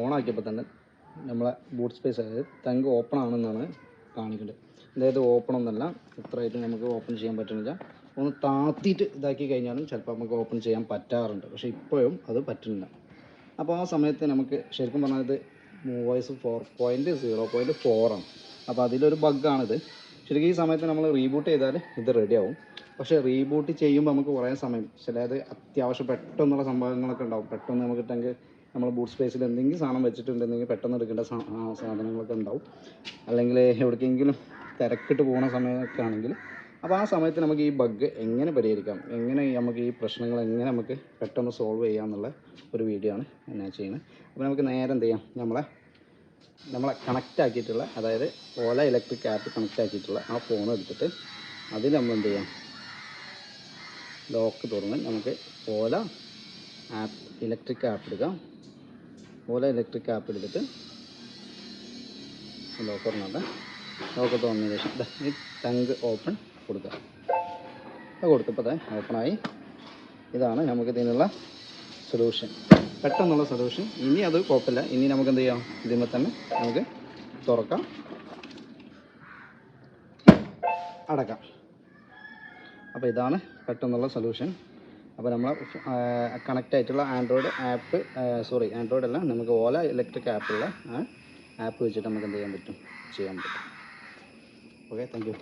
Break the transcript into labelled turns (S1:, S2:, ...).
S1: On ആക്കിയപ്പോൾ തന്നെ നമ്മളെ boot space അതായത് ടങ്ക് ഓപ്പൺ ആണെന്നാണ് കാണിക്കുന്നത്. അതായത് ഓപ്പൺ ഒന്നല്ല, ഇത്രയായിട്ട് നമുക്ക് ഓപ്പൺ ചെയ്യാൻ പറ്റുന്നില്ല. ഒന്ന് താത്തിയിട്ട് ഇതാക്കി കഴിഞ്ഞാലും ചിലപ്പോൾ നമുക്ക് ഓപ്പൺ ചെയ്യാൻ പറ്റാറുണ്ട്, പക്ഷേ ഇപ്പോഴും അത് പറ്റുന്നില്ല. അപ്പോൾ ആ സമയത്ത് നമുക്ക് ശരിക്കും പറഞ്ഞാൽ ഇത് മൂവോയ്സ് 4.0.4 ആണ്. അപ്പോൾ അതിലൊരു ബഗ്ഗാണിത്. ശരിക്കും ഈ സമയത്ത് നമ്മൾ റീബൂട്ട് ചെയ്താൽ ഇത് റെഡിയാവും. പക്ഷേ റീബൂട്ട് ചെയ്യുമ്പോൾ നമുക്ക് കുറേ സമയം, ചിലത് അത്യാവശ്യം പെട്ടെന്നുള്ള സംഭവങ്ങളൊക്കെ ഉണ്ടാവും. പെട്ടെന്ന് നമുക്ക് ടെങ്ക് നമ്മൾ ബൂട്ട് സ്പേസിൽ എന്തെങ്കിലും സാധനം വെച്ചിട്ടുണ്ടെങ്കിൽ പെട്ടെന്ന് എടുക്കേണ്ട സാധനങ്ങളൊക്കെ ഉണ്ടാവും. അല്ലെങ്കിൽ എവിടേക്കെങ്കിലും തിരക്കിട്ട് പോകുന്ന സമയമൊക്കെ ആണെങ്കിൽ, അപ്പോൾ ആ സമയത്ത് നമുക്ക് ഈ ബഗ് എങ്ങനെ പരിഹരിക്കാം, എങ്ങനെ നമുക്ക് ഈ പ്രശ്നങ്ങൾ എങ്ങനെ നമുക്ക് പെട്ടെന്ന് സോൾവ് ചെയ്യാം എന്നുള്ള ഒരു വീഡിയോ ആണ് ഞാൻ ചെയ്യുന്നത്. അപ്പോൾ നമുക്ക് നേരെ എന്ത് ചെയ്യാം, നമ്മളെ കണക്റ്റ് ആക്കിയിട്ടുള്ള, അതായത് ഓല ഇലക്ട്രിക് ആപ്പ് കണക്റ്റ് ആക്കിയിട്ടുള്ള ആ ഫോൺ എടുത്തിട്ട് അതിൽ നമ്മൾ എന്ത് ചെയ്യാം, ലോക്ക് തുറന്ന് നമുക്ക് ഓല ആപ്പ് ഇലക്ട്രിക് ആപ്പ് എടുക്കാം. ഓല ഇലക്ട്രിക് ആപ്പ് എടുത്തിട്ട് ലോക്ക് തുറന്നതിന് ശേഷം ഈ ടെങ്ക് ഓപ്പൺ കൊടുക്കുക. അത് കൊടുത്തപ്പോൾ ഓപ്പണായി. ഇതാണ് നമുക്ക് ഇതിനുള്ള സൊല്യൂഷൻ, പെട്ടെന്നുള്ള സൊല്യൂഷൻ. ഇനി അത് കുഴപ്പമില്ല, ഇനി നമുക്ക് എന്ത് ചെയ്യാം, ഇതിന്മേൽ തന്നെ നമുക്ക് തുറക്കാം, അടക്കാം. അപ്പോൾ ഇതാണ് പെട്ടെന്നുള്ള സൊല്യൂഷൻ. അപ്പോൾ നമ്മൾ കണക്റ്റ് ആയിട്ടുള്ള ആൻഡ്രോയിഡ് അല്ല, നമുക്ക് ഓല ഇലക്ട്രിക് ആപ്പുള്ള ആ ആപ്പ് വെച്ചിട്ട് നമുക്ക് എന്ത് ചെയ്യാൻ പറ്റും. Okay, thank you.